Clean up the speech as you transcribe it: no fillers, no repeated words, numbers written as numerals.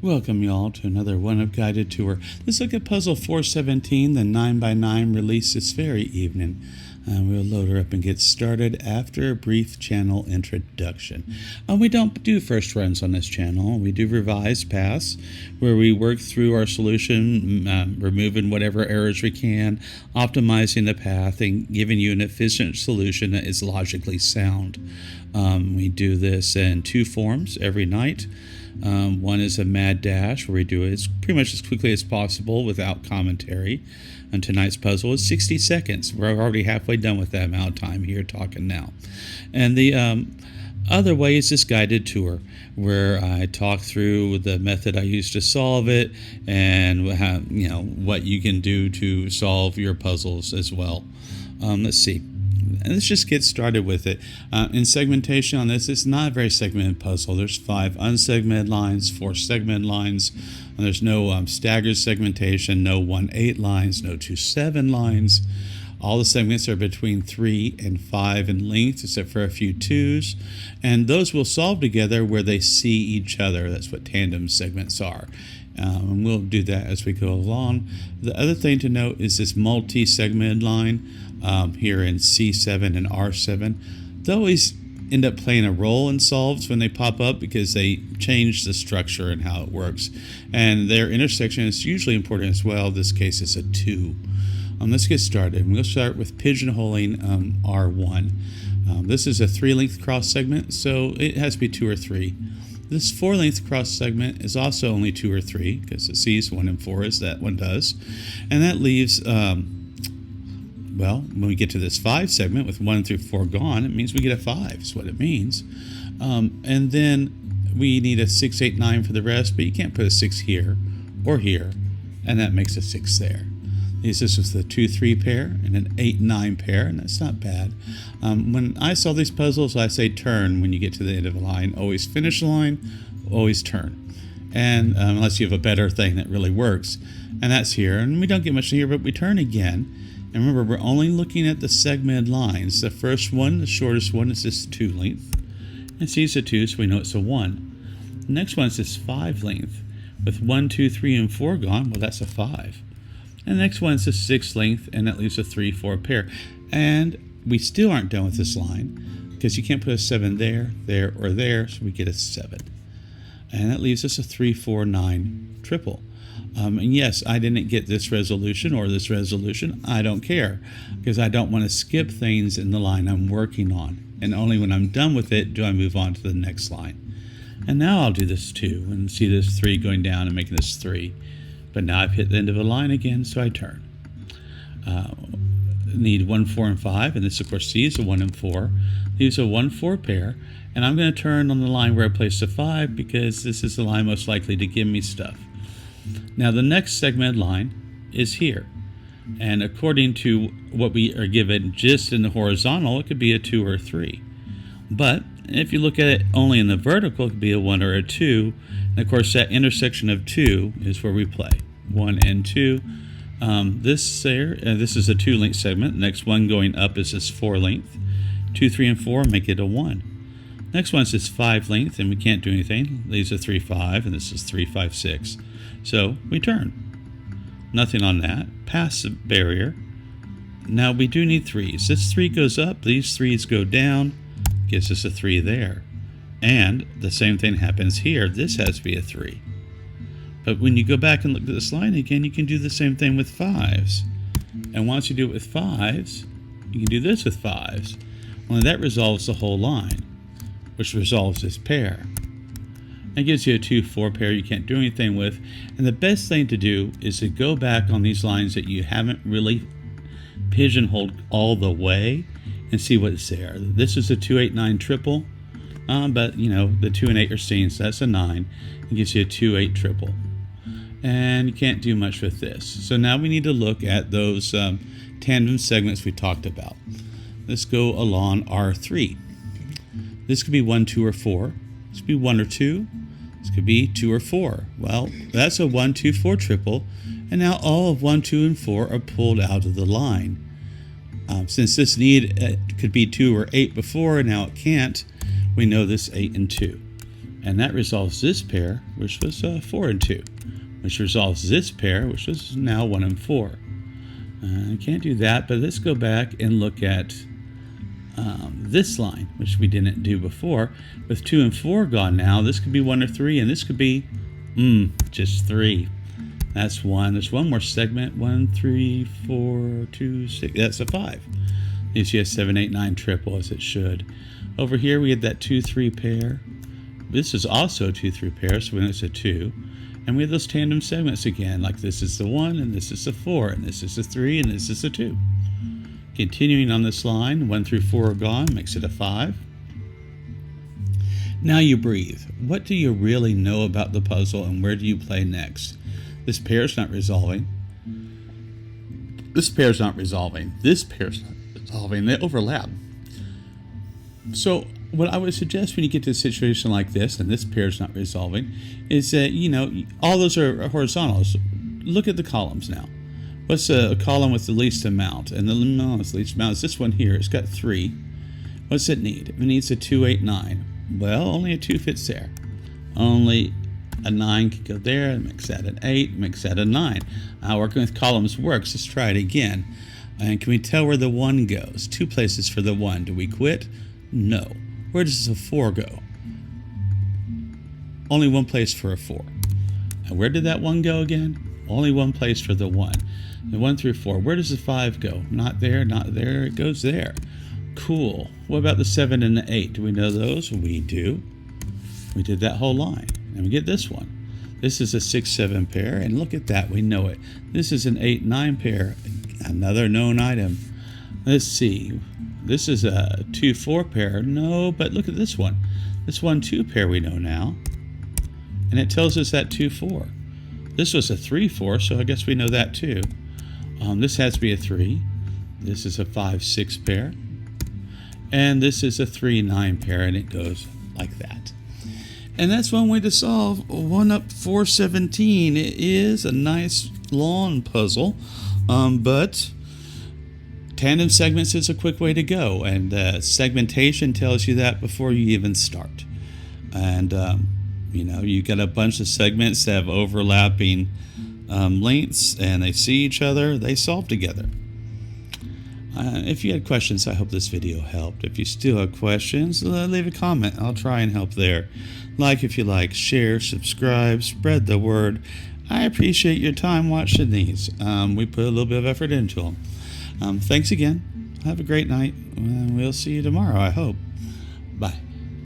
Welcome y'all to another one-up guided tour. Let's look at puzzle 417, the 9x9 release this very evening. We'll load her up and get started after a brief channel introduction. We don't do first runs on this channel. We do revised paths where we work through our solution, removing whatever errors we can, optimizing the path, and giving you an efficient solution that is logically sound. We do this in two forms every night. One is a mad dash, where we do it pretty much as quickly as possible without commentary. And tonight's puzzle is 60 seconds. We're already halfway done with that amount of time here talking now. And the other way is this guided tour, where I talk through the method I use to solve it and how, what you can do to solve your puzzles as well. Let's see. And let's just get started with it. In segmentation on this, it's not a very segmented puzzle. There's 5 unsegmented lines, 4 segmented lines. And there's no staggered segmentation, no 1/8 lines, no 2/7 lines. All the segments are between 3 and 5 in length, except for a few 2s. And those will solve together where they see each other. That's what tandem segments are. And we'll do that as we go along. The other thing to note is this multi-segmented line here in C7 and R7. They always end up playing a role in solves when they pop up because they change the structure and how it works. And their intersection is usually important as well. In this case, it's a 2. Let's get started. We'll start with pigeonholing R1. This is a 3-length cross segment, so it has to be 2 or 3. This 4-length cross segment is also only 2 or 3 because it sees 1 and 4 as that one does. And that leaves, when we get to this 5 segment with 1 through 4 gone, it means we get a 5 is what it means. And then we need a 6, 8, 9 for the rest, but you can't put a 6 here or here, and that makes a 6 there. This is the 2-3 pair and an 8-9 pair, and that's not bad. When I solve these puzzles, I say turn when you get to the end of a line. Always finish the line, always turn. And unless you have a better thing that really works. And that's here. And we don't get much here, but we turn again. And remember, we're only looking at the segmented lines. The first one, the shortest one, is this 2 length. And see, it's a 2, so we know it's a 1. The next one is this 5 length. With 1, 2, 3, and 4 gone, well, that's a 5. And the next one is a 6 length, and that leaves a 3, 4 pair. And we still aren't done with this line, because you can't put a 7 there, there, or there, so we get a 7. And that leaves us a 3, 4, 9 triple. And yes, I didn't get this resolution or this resolution. I don't care, because I don't want to skip things in the line I'm working on. And only when I'm done with it do I move on to the next line. And now I'll do this 2 and see this 3 going down and making this 3. But now I've hit the end of a line again, so I turn. Need 1, 4, and 5, and this, of course, C is a 1 and 4. Leaves a 1, 4 pair, and I'm going to turn on the line where I placed a 5 because this is the line most likely to give me stuff. Now the next segmented line is here, and according to what we are given just in the horizontal, it could be a 2 or a 3. But if you look at it only in the vertical, it could be a 1 or a 2. And of course, that intersection of 2 is where we play 1 and 2. This is a 2-length segment. Next one going up is this 4-length. 2, 3, and 4 make it a 1. Next one is this 5-length, and we can't do anything. Leaves a 3, 5, and this is 3, 5, 6. So we turn. Nothing on that. Pass the barrier. Now we do need 3s. This 3 goes up. These 3s go down. Gives us a 3 there. And the same thing happens here. This has to be a 3. But when you go back and look at this line again, you can do the same thing with 5s. And once you do it with 5s, you can do this with 5s. Only that resolves the whole line, which resolves this pair. That gives you a 2, 4 pair you can't do anything with. And the best thing to do is to go back on these lines that you haven't really pigeonholed all the way and see what's there. This is a 2, 8, 9 triple. But the 2 and 8 are seen, so that's a 9. It gives you a 2, 8 triple. And you can't do much with this. So now we need to look at those tandem segments we talked about. Let's go along R3. This could be 1, 2, or 4. This could be 1 or 2. This could be 2 or 4. Well, that's a 1, 2, 4 triple. And now all of 1, 2, and 4 are pulled out of the line. Since this need could be 2 or 8 before, and now it can't, we know this 8 and 2. And that resolves this pair, which was 4 and 2, which resolves this pair, which was now 1 and 4. I can't do that, but let's go back and look at this line, which we didn't do before. With 2 and 4 gone now, this could be 1 or 3, and this could be just 3. That's 1. There's one more segment. 1, 3, 4, 2, 6. That's a 5. You see a 7, 8, 9 triple as it should. Over here we had that 2, 3 pair. This is also a 2, 3 pair, so when it's a 2. And we have those tandem segments again, like this is the 1, and this is the 4, and this is the 3, and this is the 2. Continuing on this line, 1 through 4 are gone, makes it a 5. Now you breathe. What do you really know about the puzzle, and where do you play next? This pair's not resolving. This pair's not resolving. This pair's not resolving. They overlap. So what I would suggest when you get to a situation like this, and this pair's not resolving, is that, all those are horizontals. Look at the columns now. What's a column with the least amount? And the least amount is this one here. It's got 3. What's it need? It needs a 2, 8, 9. Well, only a 2 fits there. Only a 9 can go there. Makes that an 8. Makes that a 9. Working with columns works. Let's try it again. And can we tell where the 1 goes? 2 places for the 1. Do we quit? No. Where does the 4 go? Only 1 place for a 4. And where did that 1 go again? Only 1 place for the 1. The 1 through 4. Where does the 5 go? Not there, not there. It goes there. Cool. What about the 7 and the 8? Do we know those? We do. We did that whole line. And we get this one. This is a 6, 7 pair. And look at that. We know it. This is an 8, 9 pair. Another known item. Let's see. This is a 2, 4 pair. No, but look at this one. This 1, 2 pair we know now. And it tells us that 2, 4. This was a 3, 4, so I guess we know that too. This has to be a 3. This is a 5, 6 pair. And this is a 3, 9 pair, and it goes like that. And that's one way to solve 1 Up 417. It is a nice long puzzle, but tandem segments is a quick way to go, and segmentation tells you that before you even start. And you got a bunch of segments that have overlapping lengths, and they see each other, they solve together. If you had questions, I hope this video helped. If you still have questions, leave a comment. I'll try and help there. Like if you like, share, subscribe, spread the word. I appreciate your time watching these. We put a little bit of effort into them. Thanks again. Have a great night. We'll see you tomorrow, I hope. Bye.